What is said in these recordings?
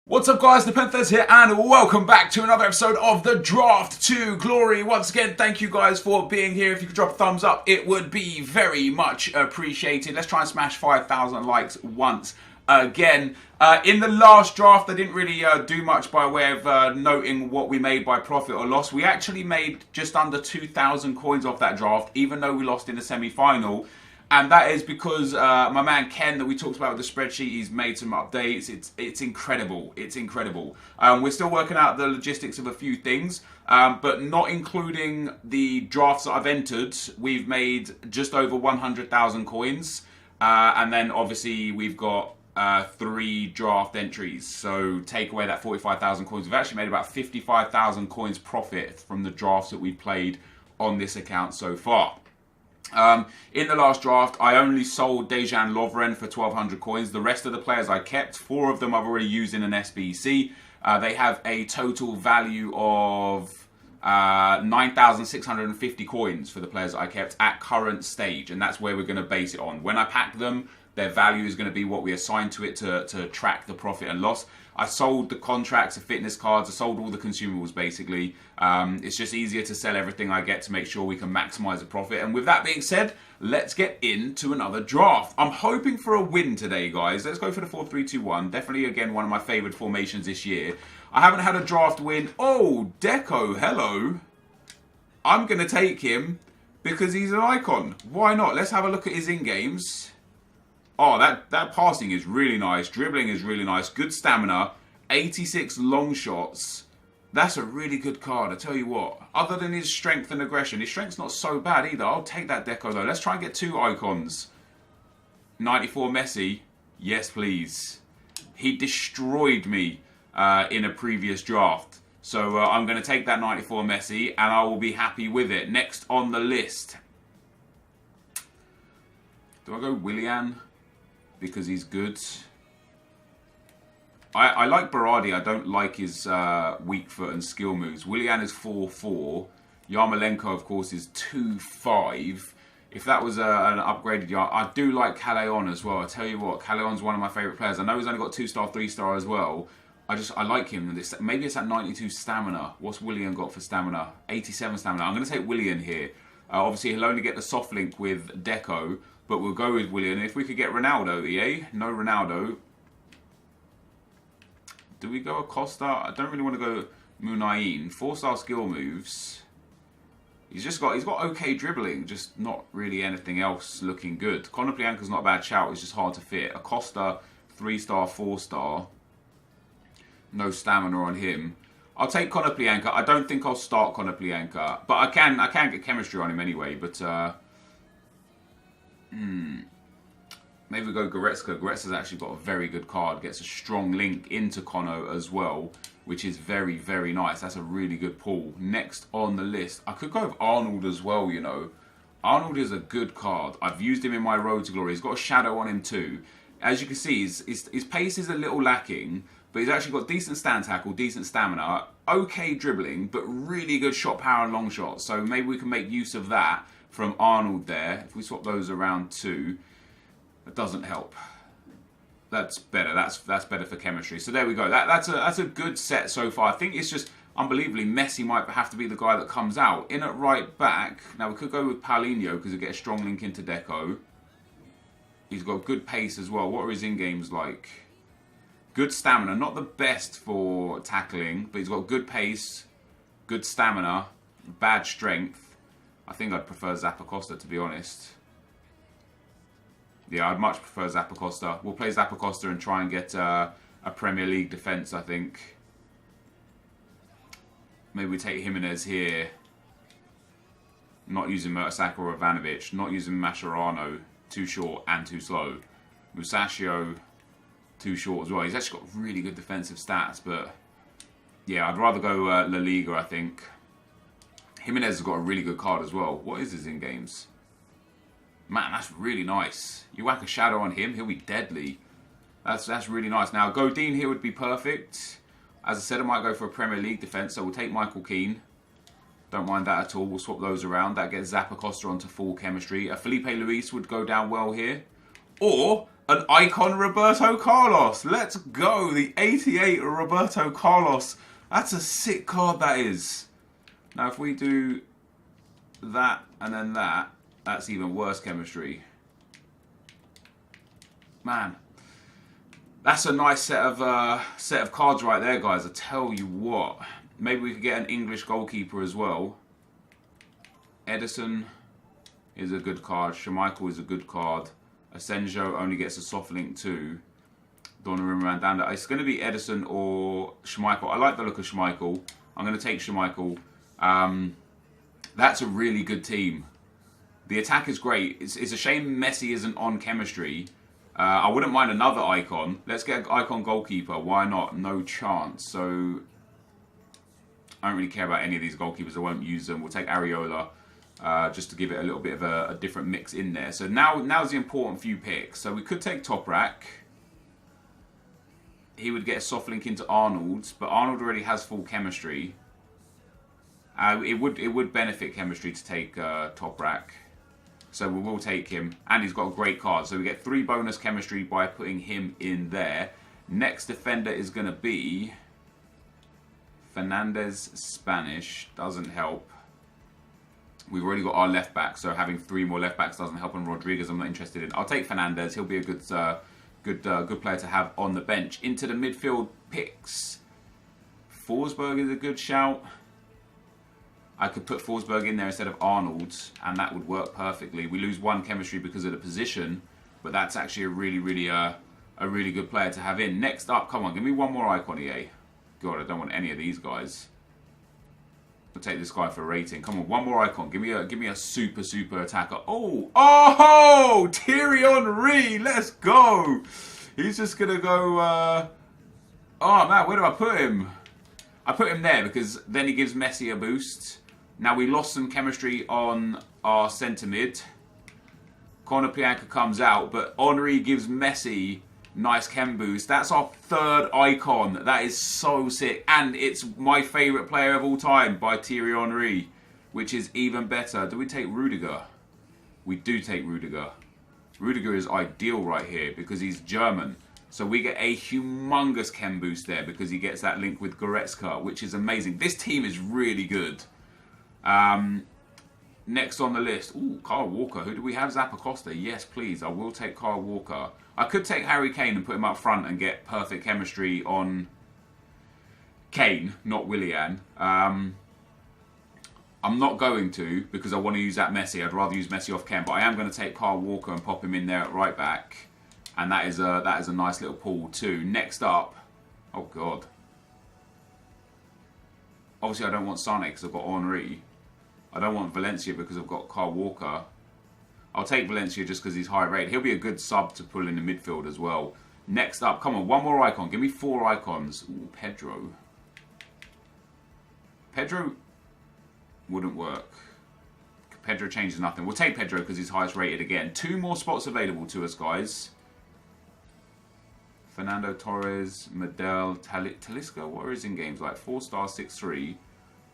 What's up guys, NepentheZ here and welcome back to another episode of the Draft to Glory. Once again, thank you guys for being here. If you could drop a thumbs up, it would be very much appreciated. Let's try and smash 5,000 likes once again. In the last draft, I didn't really do much by way of noting what we made by profit or loss. We actually made just under 2,000 coins off that draft, even though we lost in the semi-final. And that is because my man Ken, that we talked about with the spreadsheet, he's made some updates. It's incredible. It's incredible. We're still working out the logistics of a few things, but not including the drafts that I've entered. We've made just over 100,000 coins, and then obviously we've got 3 draft entries. So take away that 45,000 coins. We've actually made about 55,000 coins profit from the drafts that we've played on this account so far. In the last draft, I only sold Dejan Lovren for 1,200 coins. The rest of the players I kept. 4 of them I've already used in an SBC. They have a total value of 9,650 coins for the players that I kept at current stage. And that's where we're going to base it on. When I pack them, their value is going to be what we assign to it to track the profit and loss. I sold the contracts, the fitness cards, I sold all the consumables basically. It's just easier to sell everything I get to make sure we can maximize the profit. And with that being said, let's get into another draft. I'm hoping for a win today, guys. Let's go for the 4-3-2-1. Definitely, again, one of my favorite formations this year. I haven't had a draft win. Oh, Deco, hello. I'm going to take him because he's an icon. Why not? Let's have a look at his in-games. Oh, that passing is really nice. Dribbling is really nice. Good stamina. 86 long shots. That's a really good card, I tell you what. Other than his strength and aggression. His strength's not so bad either. I'll take that Deco though. Let's try and get 2 icons. 94 Messi. Yes, please. He destroyed me in a previous draft. So I'm going to take that 94 Messi and I will be happy with it. Next on the list. Do I go Willian? Because he's good. I like Berardi. I don't like his weak foot and skill moves. Willian is 4-4. Yarmolenko, of course, is 2-5. If that was an upgraded Yar, I do like Callejon as well. I tell you what, Callejon's one of my favourite players. I know he's only got 2-star, 3-star as well. I like him. Maybe it's at 92 stamina. What's Willian got for stamina? 87 stamina. I'm going to take Willian here. Obviously, he'll only get the soft link with Deco. But we'll go with Willian. If we could get Ronaldo, EA. No Ronaldo. Do we go Acosta? I don't really want to go Munayin. 4-star skill moves. He's got okay dribbling, just not really anything else looking good. Konoplyanka's not a bad shout, it's just hard to fit. Acosta, 3-star, 4-star. No stamina on him. I'll take Konoplyanka. I don't think I'll start Konoplyanka. But I can get chemistry on him anyway, but maybe we go Goretzka. Goretzka's actually got a very good card. Gets a strong link into Kono as well, which is very, very nice. That's a really good pull. Next on the list, I could go with Arnold as well, you know. Arnold is a good card. I've used him in my Road to Glory. He's got a shadow on him too. As you can see, his pace is a little lacking, but he's actually got decent stand tackle, decent stamina, okay dribbling, but really good shot power and long shots. So maybe we can make use of that from Arnold there. If we swap those around too. That doesn't help. That's better. That's better for chemistry. So there we go. That's a good set so far. I think it's just unbelievably Messi might have to be the guy that comes out. In at right back. Now we could go with Paulinho because we get a strong link into Deco. He's got good pace as well. What are his in-games like? Good stamina. Not the best for tackling, but he's got good pace, good stamina, bad strength. I think I'd prefer Zappacosta, to be honest. Yeah, I'd much prefer Zappacosta. We'll play Zappacosta and try and get a Premier League defence, I think. Maybe we take Jimenez here. Not using Mertesacker or Ivanovic. Not using Mascherano. Too short and too slow. Musacchio, too short as well. He's actually got really good defensive stats, but yeah, I'd rather go La Liga, I think. Jimenez has got a really good card as well. What is his in-games? Man, that's really nice. You whack a shadow on him, he'll be deadly. That's really nice. Now, Godin here would be perfect. As I said, I might go for a Premier League defence, so we'll take Michael Keane. Don't mind that at all. We'll swap those around. That gets Zappacosta onto full chemistry. Felipe Luis would go down well here. Or An icon Roberto Carlos. Let's go. The 88 Roberto Carlos. That's a sick card, that is. Now, if we do that and then that, that's even worse chemistry. Man, that's a nice set of cards right there, guys. I tell you what. Maybe we could get an English goalkeeper as well. Edison is a good card. Schmeichel is a good card. Asenjo only gets a soft link too. Donnarumma, Mandanda. It's going to be Edison or Schmeichel. I like the look of Schmeichel. I'm going to take Schmeichel. That's a really good team. The attack is great. It's a shame Messi isn't on chemistry. I wouldn't mind another icon. Let's get an icon goalkeeper. Why not? No chance. So I don't really care about any of these goalkeepers. I won't use them. We'll take Areola. Just to give it a little bit of a different mix in there. So now's the important few picks. So we could take Toprak. He would get a soft link into Arnold, but Arnold already has full chemistry. It would benefit chemistry to take Toprak. So we will take him, and he's got a great card. So we get 3 bonus chemistry by putting him in there. Next defender is going to be Fernandez. Spanish doesn't help. We've already got our left back, so having 3 more left backs doesn't help. And Rodriguez, I'm not interested in. I'll take Fernandez. He'll be a good player to have on the bench. Into the midfield picks. Forsberg is a good shout. I could put Forsberg in there instead of Arnold, and that would work perfectly. We lose 1 chemistry because of the position, but that's actually a really good player to have in. Next up, come on, give me 1 more icon, EA. God, I don't want any of these guys. I'll take this guy for rating. Come on, 1 more icon. Give me a super attacker. Oh, Thierry Henry. Let's go. He's just gonna go. Oh man, where do I put him? I put him there because then he gives Messi a boost. Now we lost some chemistry on our centre mid. Konoplyanka comes out, but Henry gives Messi nice chem boost. That's our 3rd icon. That is so sick. And it's my favourite player of all time by Thierry Henry, which is even better. Do we take Rudiger? We do take Rudiger. Rudiger is ideal right here because he's German. So we get a humongous chem boost there because he gets that link with Goretzka, which is amazing. This team is really good. Next on the list, Karl Walker. Who do we have? Zappacosta. Yes, please. I will take Karl Walker. I could take Harry Kane and put him up front and get perfect chemistry on Kane, not Willian. I'm not going to because I want to use that Messi. I'd rather use Messi off Ken, but I am going to take Karl Walker and pop him in there at right back. And that is a nice little pull too. Next up, oh god. Obviously, I don't want Sané because I've got Henry. I don't want Valencia because I've got Karl Walker. I'll take Valencia just because he's high rated. He'll be a good sub to pull in the midfield as well. Next up, come on, 1 more icon. Give me 4 icons. Pedro. Pedro wouldn't work. Pedro changes nothing. We'll take Pedro because he's highest rated again. 2 more spots available to us, guys. Fernando Torres, Medel, Talisca. What are his in-games like? 4-star, 6-3.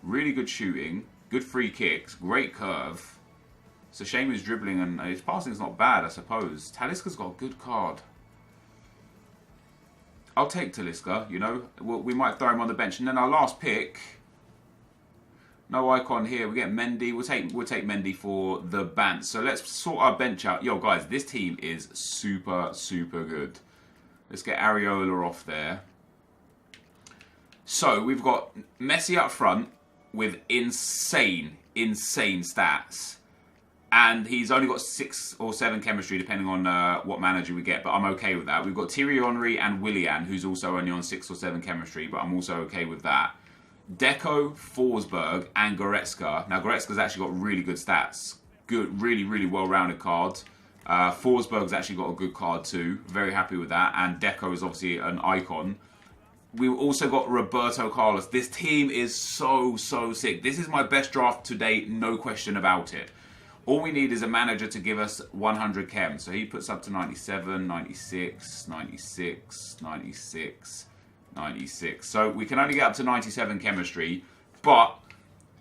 Really good shooting. Good free kicks. Great curve. It's a shame his dribbling and his passing's not bad, I suppose. Talisca's got a good card. I'll take Talisca, you know. We might throw him on the bench. And then our last pick. No icon here. We get Mendy. We'll take Mendy for the bench. So let's sort our bench out. Yo, guys, this team is super good. Let's get Areola off there. So we've got Messi up front with insane stats. And he's only got 6 or 7 chemistry, depending on what manager we get. But I'm okay with that. We've got Thierry Henry and Willian, who's also only on 6 or 7 chemistry. But I'm also okay with that. Deco, Forsberg, and Goretzka. Now, Goretzka's actually got really good stats. Good, really well-rounded card. Forsberg's actually got a good card too. Very happy with that. And Deco is obviously an icon. We've also got Roberto Carlos. This team is so sick. This is my best draft to date, no question about it. All we need is a manager to give us 100 chem. So he puts up to 97, 96, 96, 96, 96. So we can only get up to 97 chemistry. But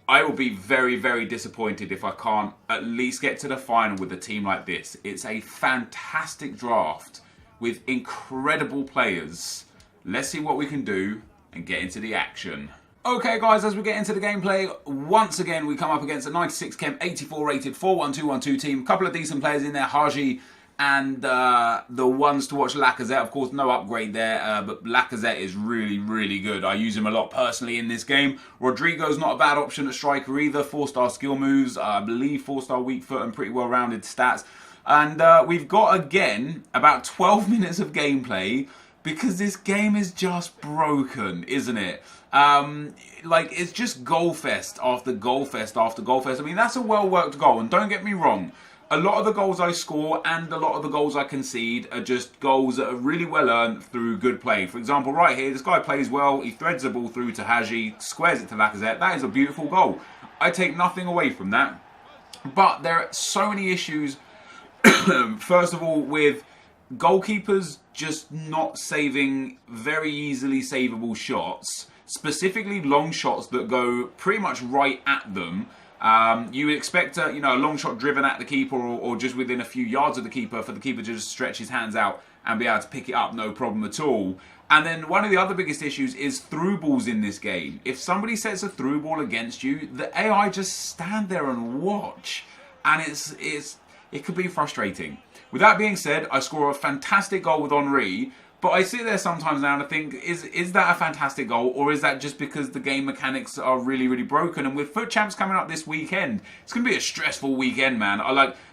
I will be very disappointed if I can't at least get to the final with a team like this. It's a fantastic draft with incredible players. Let's see what we can do and get into the action. Okay guys, as we get into the gameplay, once again we come up against a 96 chem, 84 rated, 4-1-2-1-2 team. Couple of decent players in there, Haji and the ones to watch Lacazette. Of course, no upgrade there, but Lacazette is really, really good. I use him a lot personally in this game. Rodrigo's not a bad option at striker either. 4-star skill moves, I believe 4-star weak foot and pretty well-rounded stats. And we've got, again, about 12 minutes of gameplay because this game is just broken, isn't it? Like, it's just goal fest after goal fest after goal fest. I mean, that's a well-worked goal, and don't get me wrong, a lot of the goals I score and a lot of the goals I concede are just goals that are really well earned through good play. For example, right here, this guy plays well, he threads the ball through to Haji, squares it to Lacazette. That is a beautiful goal. I take nothing away from that. But there are so many issues, first of all, with goalkeepers just not saving very easily savable shots, specifically long shots that go pretty much right at them. You would expect a long shot driven at the keeper or just within a few yards of the keeper for the keeper to just stretch his hands out and be able to pick it up, no problem at all. And then one of the other biggest issues is through balls in this game. If somebody sets a through ball against you, the AI just stand there and watch, and it could be frustrating. With that being said, I score a fantastic goal with Henry, but I sit there sometimes now and I think, is that a fantastic goal, or is that just because the game mechanics are really, really broken? And with FUT Champs coming up this weekend, it's going to be a stressful weekend, man.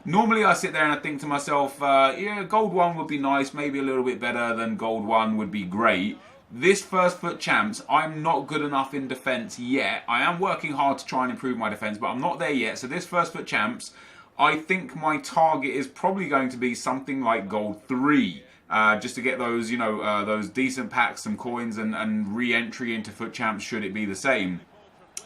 Normally I sit there and I think to myself, yeah, Gold 1 would be nice, maybe a little bit better than Gold 1 would be great. This first FUT Champs, I'm not good enough in defence yet. I am working hard to try and improve my defence, but I'm not there yet. So this first FUT Champs, I think my target is probably going to be something like Gold 3. Just to get those, those decent packs, some coins, and re-entry into FUT Champs should it be the same.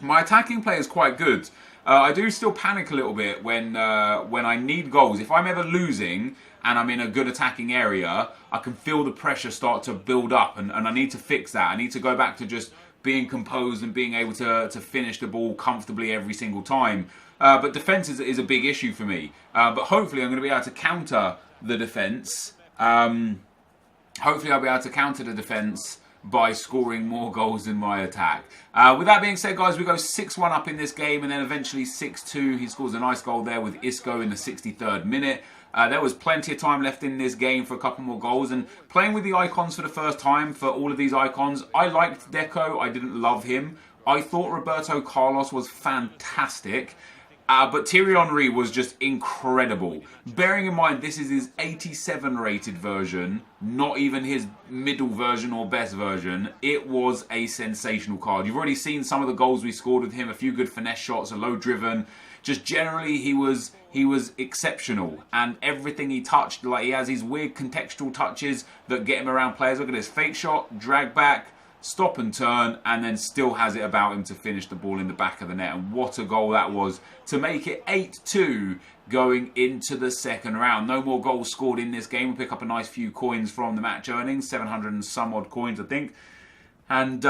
My attacking play is quite good. I do still panic a little bit when I need goals. If I'm ever losing and I'm in a good attacking area, I can feel the pressure start to build up, and I need to fix that. I need to go back to just being composed and being able to finish the ball comfortably every single time. But defence is a big issue for me. But hopefully I'm going to be able to counter the defence. Hopefully I'll be able to counter the defence by scoring more goals than my attack. With that being said, guys, we go 6-1 up in this game and then eventually 6-2. He scores a nice goal there with Isco in the 63rd minute. There was plenty of time left in this game for a couple more goals, and playing with the icons for the first time for all of these icons, I liked Deco. I didn't love him. I thought Roberto Carlos was fantastic. But Thierry Henry was just incredible. Bearing in mind, this is his 87 rated version, not even his middle version or best version. It was a sensational card. You've already seen some of the goals we scored with him, a few good finesse shots, a low driven. Just generally, he was exceptional. And everything he touched, like he has these weird contextual touches that get him around players. Look at this, fake shot, drag back, stop and turn, and then still has it about him to finish the ball in the back of the net. And what a goal that was to make it 8-2 going into the second round. No more goals scored in this game. We pick up a nice few coins from the match earnings, 700 and some odd coins, I think. And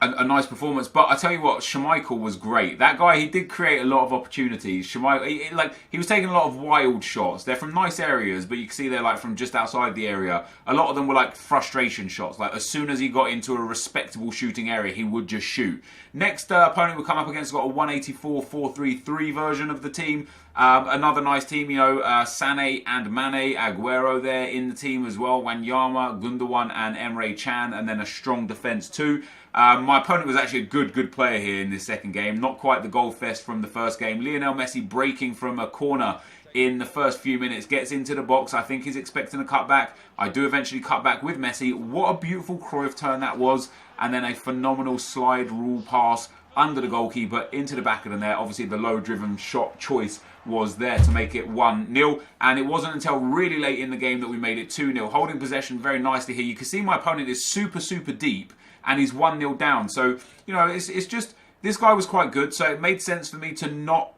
a nice performance. But I tell you what, Schmeichel was great. That guy, he did create a lot of opportunities. Schmeichel, he was taking a lot of wild shots. They're from nice areas, but you can see they're like from just outside the area. A lot of them were like frustration shots. Like as soon as he got into a respectable shooting area, he would just shoot. Next opponent we come up against got a 184-4-3-3 version of the team. Another nice team, Sané and Mane, Aguero there in the team as well. Wanyama, Gundogan and Emre Can, and then a strong defence too. My opponent was actually a good player here in this second game. Not quite the goal fest from the first game. Lionel Messi breaking from a corner in the first few minutes. Gets into the box. I think he's expecting a cutback. I do eventually cut back with Messi. What a beautiful Cruyff turn that was. And then a phenomenal slide rule pass under the goalkeeper into the back of the net. Obviously the low driven shot choice was there to make it 1-0, and it wasn't until really late in the game that we made it 2-0. Holding possession very nicely here. You can see my opponent is super deep, and he's 1-0 down. So, it's just, this guy was quite good, so it made sense for me to not,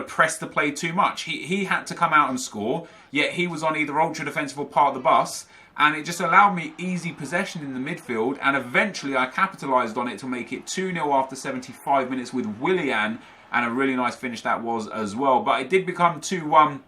press the play too much. He had to come out and score, yet he was on either ultra defensive or part of the bus, and it just allowed me easy possession in the midfield, and eventually I capitalised on it to make it 2-0 after 75 minutes with Willian, and a really nice finish that was as well. But it did become 2-1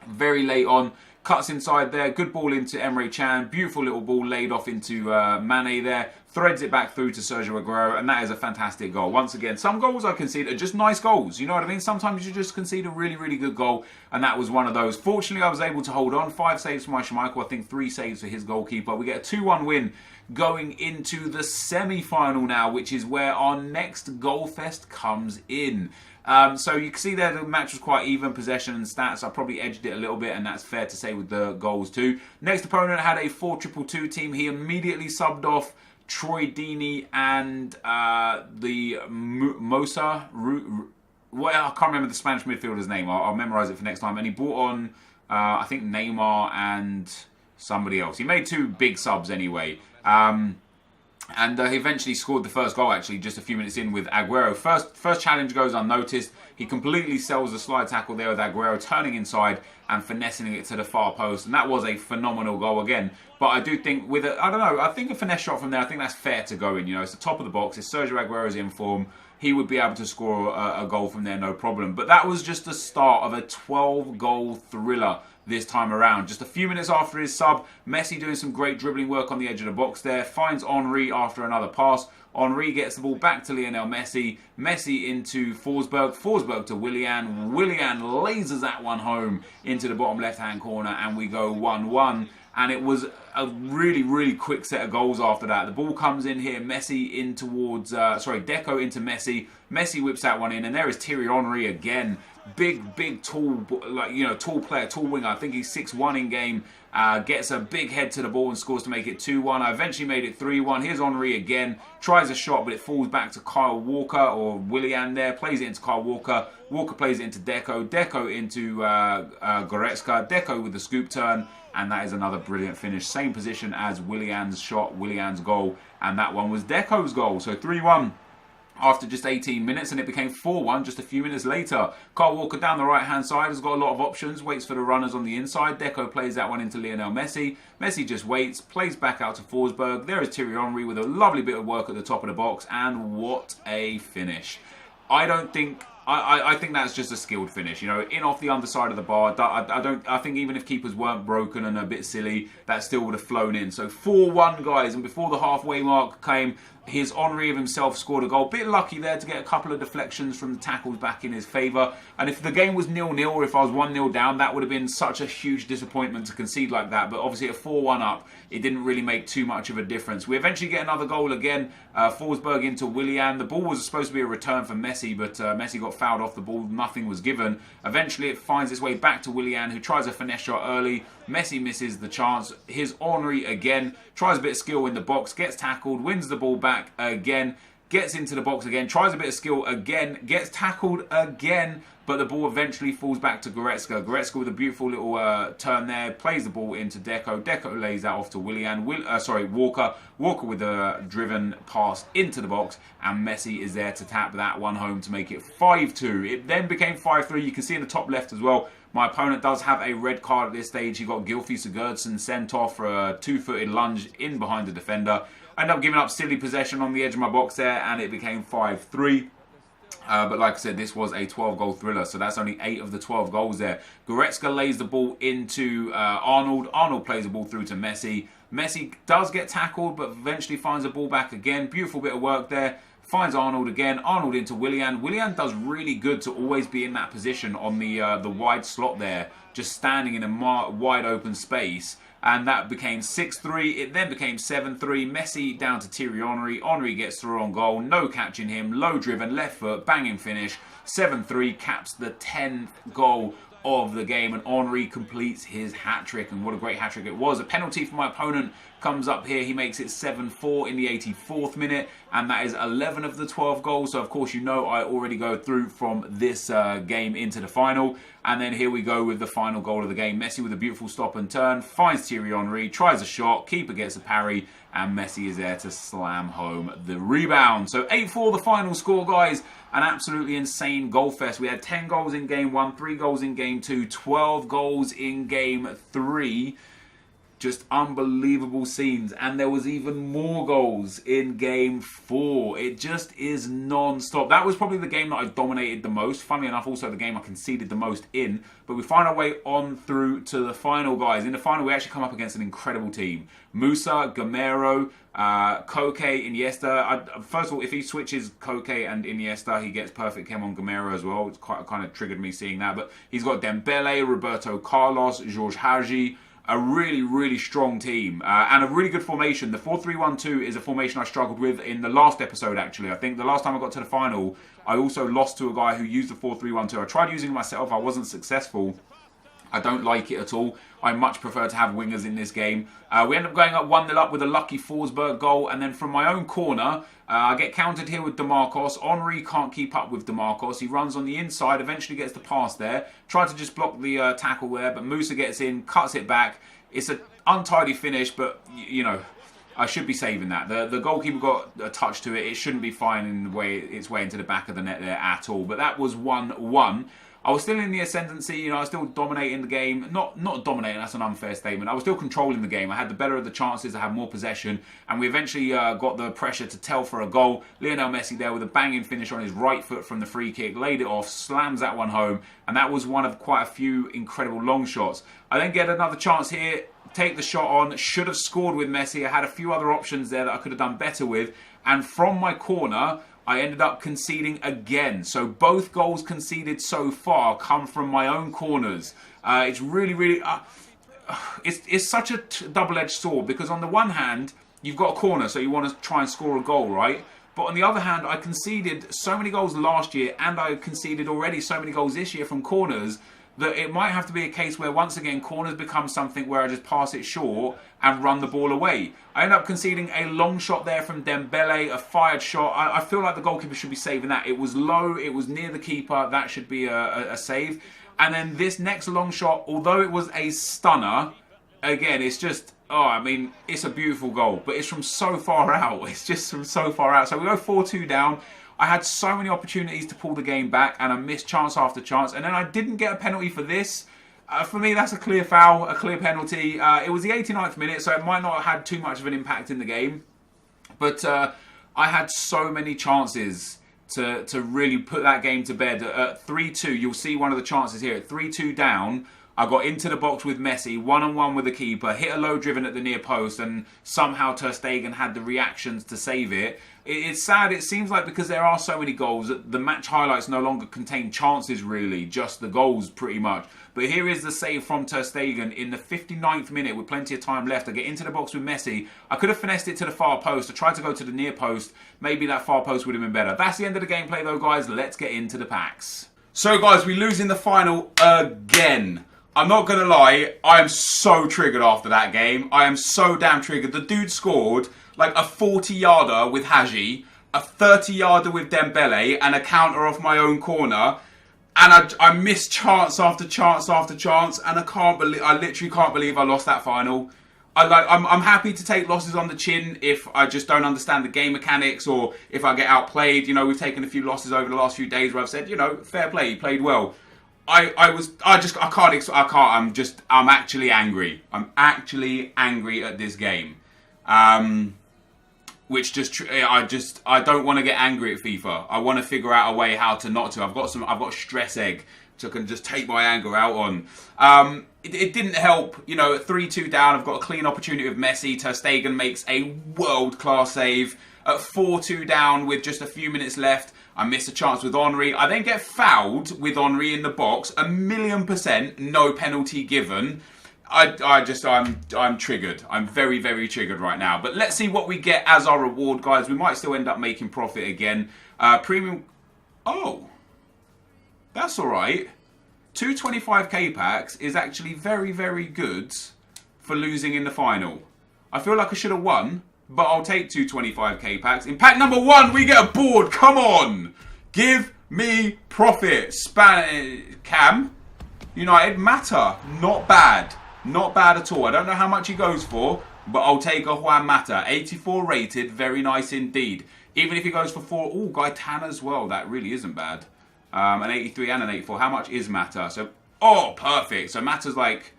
very late on. Cuts inside there, good ball into Emre Can, beautiful little ball laid off into Mane there, threads it back through to Sergio Aguero, and that is a fantastic goal. Once again, some goals I concede are just nice goals, you know what I mean? Sometimes you just concede a really, really good goal, and that was one of those. Fortunately, I was able to hold on. 5 saves for my Schmeichel, I think 3 saves for his goalkeeper. We get a 2-1 win going into the semi-final now, which is where our next goal fest comes in. So you can see there the match was quite even, possession and stats. I probably edged it a little bit, and that's fair to say with the goals too. Next opponent had a 4-2-2 team. He immediately subbed off Troy Deeney and the Mosa. Well, I can't remember the Spanish midfielder's name. I'll memorise it for next time. And he brought on, I think, Neymar and somebody else. He made 2 big subs anyway. And he eventually scored the first goal, actually, just a few minutes in with Aguero. First challenge goes unnoticed. He completely sells the slide tackle there with Aguero, turning inside and finessing it to the far post. And that was a phenomenal goal again. But I do think with a, I don't know, I think a finesse shot from there, I think that's fair to go in. You know, it's the top of the box. It's Sergio Aguero's in form. He would be able to score a goal from there, no problem. But that was just the start of a 12-goal thriller this time around. Just a few minutes after his sub, Messi doing some great dribbling work on the edge of the box there, finds Henry after another pass. Henry gets the ball back to Lionel Messi. Messi into Forsberg. Forsberg to Willian. Willian lasers that one home into the bottom left-hand corner, and we go 1-1. And it was a really, really quick set of goals after that. The ball comes in here, Messi in towards, Deco into Messi. Messi whips that one in, and there is Thierry Henry again. Big, tall, tall player, tall winger. I think he's 6'1" in game. Gets a big head to the ball and scores to make it 2-1. I eventually made it 3-1. Here's Henry again. Tries a shot, but it falls back to Karl Walker, or Willian there. Plays it into Karl Walker. Walker plays it into Deco. Deco into Goretzka. Deco with the scoop turn. And that is another brilliant finish. Same position as Willian's shot, Willian's goal. And that one was Deco's goal. So 3-1 after just 18 minutes. And it became 4-1 just a few minutes later. Karl Walker down the right-hand side has got a lot of options. Waits for the runners on the inside. Deco plays that one into Lionel Messi. Messi just waits. Plays back out to Forsberg. There is Thierry Henry with a lovely bit of work at the top of the box. And what a finish. I think that's just a skilled finish, you know, in off the underside of the bar. I think even if keepers weren't broken and a bit silly, that still would have flown in. So 4-1, guys, and before the halfway mark came, his Henry of himself scored a goal. Bit lucky there to get a couple of deflections from the tackles back in his favour. And if the game was 0-0 or if I was 1-0 down, that would have been such a huge disappointment to concede like that. But obviously at 4-1 up, it didn't really make too much of a difference. We eventually get another goal again. Forsberg into Willian. The ball was supposed to be a return for Messi, but Messi got fouled off the ball. Nothing was given. Eventually it finds its way back to Willian, who tries a finesse shot early. Messi misses the chance. Here's Henry again. Tries a bit of skill in the box. Gets tackled. Wins the ball back again. Gets into the box again. Tries a bit of skill again. Gets tackled again. But the ball eventually falls back to Goretzka. Goretzka with a beautiful little turn there. Plays the ball into Deco. Deco lays that off to Willian. Walker. Walker with a driven pass into the box. And Messi is there to tap that one home to make it 5-2. It then became 5-3. You can see in the top left as well. My opponent does have a red card at this stage. He got Gylfi Sigurdsson sent off for a 2-footed lunge in behind the defender. I ended up giving up silly possession on the edge of my box there, and it became 5-3. But like I said, this was a 12-goal thriller, so that's only 8 of the 12 goals there. Goretzka lays the ball into Arnold. Arnold plays the ball through to Messi. Messi does get tackled, but eventually finds the ball back again. Beautiful bit of work there. Finds Arnold again. Arnold into Willian. Willian does really good to always be in that position on the wide slot there, just standing in a wide open space. And that became 6-3. It then became 7-3. Messi down to Thierry Henry. Henry gets through on goal. No catching him. Low driven, left foot, banging finish. 7-3 caps the 10th goal of the game, and Henry completes his hat-trick, and what a great hat-trick it was. A penalty for my opponent comes up here. He makes it 7-4 in the 84th minute, and that is 11 of the 12 goals. So of course, you know, I already go through from this game into the final. And then here we go with the final goal of the game. Messi with a beautiful stop and turn, finds Thierry Henry, tries a shot, keeper gets a parry, and Messi is there to slam home the rebound. So 8-4 the final score, guys. An absolutely insane goal fest. We had 10 goals in game 1, 3 goals in game 2, 12 goals in game 3. Just unbelievable scenes. And there was even more goals in game 4. It just is non-stop. That was probably the game that I dominated the most. Funnily enough, also the game I conceded the most in. But we find our way on through to the final, guys. In the final, we actually come up against an incredible team. Musa, Gamero, Koke, Iniesta. First of all, if he switches Koke and Iniesta, he gets perfect chem on Gamero as well. It's kind of triggered me seeing that. But he's got Dembele, Roberto Carlos, Jorge Hagi. A really, really strong team and a really good formation. The 4-3-1-2 is a formation I struggled with in the last episode, actually. I think the last time I got to the final, I also lost to a guy who used the 4-3-1-2. I tried using it myself. I wasn't successful. I don't like it at all. I much prefer to have wingers in this game. We end up going up 1-0 up with a lucky Forsberg goal. And then from my own corner, I get countered here with DeMarcos. Henry can't keep up with DeMarcos. He runs on the inside, eventually gets the pass there. Tried to just block the tackle there, but Musa gets in, cuts it back. It's an untidy finish, but, you know, I should be saving that. The goalkeeper got a touch to it. It shouldn't be finding its way into the back of the net there at all. But that was 1-1. I was still in the ascendancy, you know, I was still dominating the game. Not dominating, that's an unfair statement. I was still controlling the game. I had the better of the chances, I had more possession, and we eventually got the pressure to tell for a goal. Lionel Messi there with a banging finish on his right foot from the free kick, laid it off, slams that one home, and that was one of quite a few incredible long shots. I then get another chance here, take the shot on, should have scored with Messi. I had a few other options there that I could have done better with, and from my corner, I ended up conceding again. So both goals conceded so far come from my own corners. It's really, it's such a double-edged sword, because on the one hand, you've got a corner, so you want to try and score a goal, right? But on the other hand, I conceded so many goals last year, and I conceded already so many goals this year from corners, that it might have to be a case where, once again, corners become something where I just pass it short and run the ball away. I end up conceding a long shot there from Dembele, a fired shot. I feel like the goalkeeper should be saving that. It was low, it was near the keeper, that should be a save. And then this next long shot, although it was a stunner, again, it's just, oh, I mean, it's a beautiful goal, but it's from so far out. It's just from so far out. So we go 4-2 down. I had so many opportunities to pull the game back, and I missed chance after chance. And then I didn't get a penalty for this. For me, that's a clear foul, a clear penalty. It was the 89th minute, so it might not have had too much of an impact in the game. But I had so many chances to really put that game to bed. At 3-2, you'll see one of the chances here. At 3-2 down, I got into the box with Messi, one-on-one with the keeper, hit a low driven at the near post, and somehow Ter Stegen had the reactions to save it. It's sad. It seems like, because there are so many goals, the match highlights no longer contain chances, really, just the goals pretty much. But here is the save from Ter Stegen in the 59th minute with plenty of time left. I get into the box with Messi. I could have finessed it to the far post. I tried to go to the near post. Maybe that far post would have been better. That's the end of the gameplay though, guys. Let's get into the packs. So guys, we lose in the final again. I'm not going to lie, I am so triggered after that game. I am so damn triggered. The dude scored like a 40-yarder with Hagi, a 30-yarder with Dembele, and a counter off my own corner. And I missed chance after chance after chance, and I literally can't believe I lost that final. I'm happy to take losses on the chin if I just don't understand the game mechanics, or if I get outplayed. You know, we've taken a few losses over the last few days where I've said, you know, fair play, you played well. I'm actually angry. I'm actually angry at this game. I don't want to get angry at FIFA. I want to figure out a way how to not to. I've got a stress egg which I can just take my anger out on. It didn't help, you know, at 3-2 down, I've got a clean opportunity with Messi. Ter Stegen makes a world-class save. At 4-2 down with just a few minutes left, I miss a chance with Henry. I then get fouled with Henry in the box. 1,000,000%, no penalty given. I'm triggered. I'm very, very triggered right now. But let's see what we get as our reward, guys. We might still end up making profit again. Premium. Oh, that's all right. 2 25k packs is actually very, very good for losing in the final. I feel like I should have won, but I'll take 2 25k packs. In pack number 1, we get a board. Come on. Give me profit. Cam. United. Mata. Not bad. Not bad at all. I don't know how much he goes for, but I'll take a Juan Mata. 84 rated. Very nice indeed. Even if he goes for 4. Oh, Gaetan as well. That really isn't bad. An 83 and an 84. How much is Mata? So, oh, perfect. So Mata's like,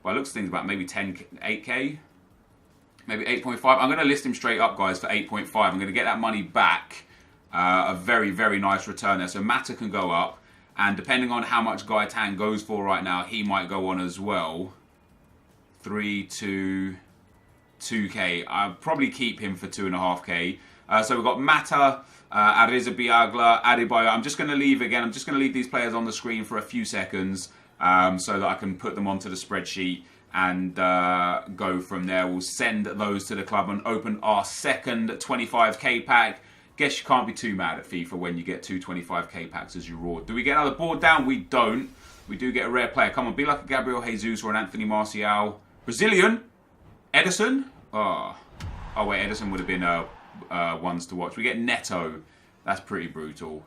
By looks of things, about maybe 8k. Maybe 8.5. I'm going to list him straight up, guys, for 8.5. I'm going to get that money back. A very, very nice return there. So Mata can go up. And depending on how much Gaetan goes for right now, he might go on as well. 3 to 2k. I'll probably keep him for 2.5k. So we've got Mata, Arrizabalaga, Adebayo. I'm just going to leave again. I'm just going to leave these players on the screen for a few seconds so that I can put them onto the spreadsheet and go from there. We'll send those to the club and open our second 25k pack. Guess you can't be too mad at FIFA when you get two 25k packs as you raw. Do we get another board down? We don't. We do get a rare player. Come on, be like a Gabriel Jesus or an Anthony Martial. Brazilian? Edison? Oh wait, Edison would have been ones to watch. We get Neto. That's pretty brutal.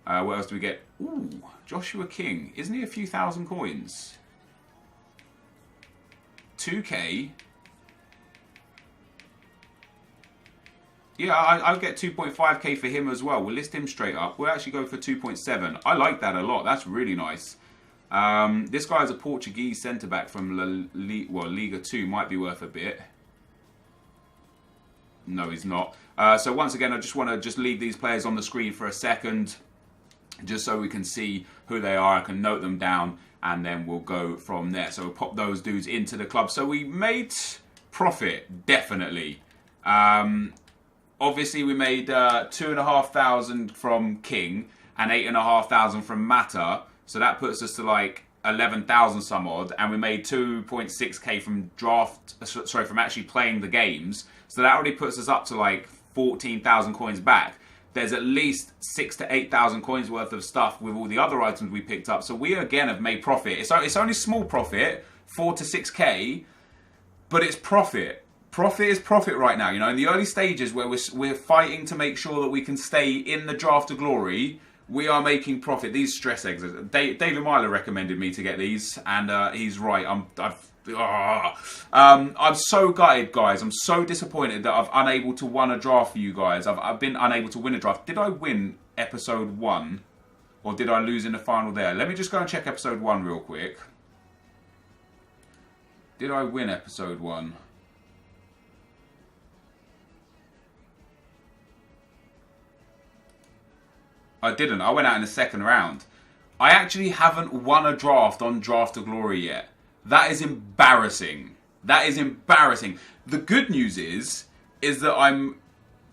What else do we get? Ooh, Joshua King. Isn't he a few thousand coins? 2k. Yeah, I'll get 2.5k for him as well. We'll list him straight up. We'll actually go for 2.7. I like that a lot. That's really nice. This guy is a Portuguese centre-back from Liga 2. Might be worth a bit. No, he's not. So once again, I just want to leave these players on the screen for a second, just so we can see who they are. I can note them down, and then we'll go from there. So we'll pop those dudes into the club. So we made profit, definitely. Obviously, we made 2,500 from King and 8,500 from Mata. So that puts us to like 11,000 some odd, and we made 2.6k from from actually playing the games. So that already puts us up to like 14,000 coins back. There's at least 6,000 to 8,000 coins worth of stuff with all the other items we picked up. So we again have made profit. It's only small profit, 4 to 6k, but it's profit. Profit is profit right now. You know, in the early stages where we're fighting to make sure that we can stay in the draft of glory, we are making profit. These stress eggs, David Myler recommended me to get these, and he's right. I'm so gutted, guys. I'm so disappointed that I've unable to win a draft for you guys. I've been unable to win a draft. Did I win episode 1, or did I lose in the final there? Let me just go and check episode 1 real quick. Did I win episode 1? I didn't. I went out in the second round. I actually haven't won a draft on Draft of Glory yet. That is embarrassing. That is embarrassing. The good news is that I'm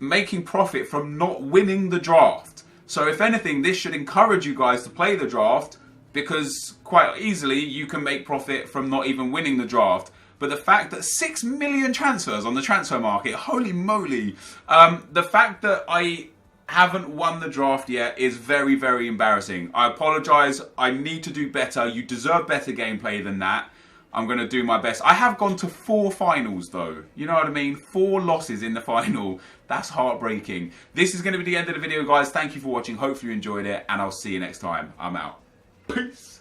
making profit from not winning the draft. So if anything, this should encourage you guys to play the draft, because quite easily you can make profit from not even winning the draft. But the fact that 6 million transfers on the transfer market, holy moly. The fact that I haven't won the draft yet is very, very embarrassing. I apologise. I need to do better. You deserve better gameplay than that. I'm going to do my best. I have gone to 4 finals though. You know what I mean? 4 losses in the final. That's heartbreaking. This is going to be the end of the video, guys. Thank you for watching. Hopefully you enjoyed it, and I'll see you next time. I'm out. Peace.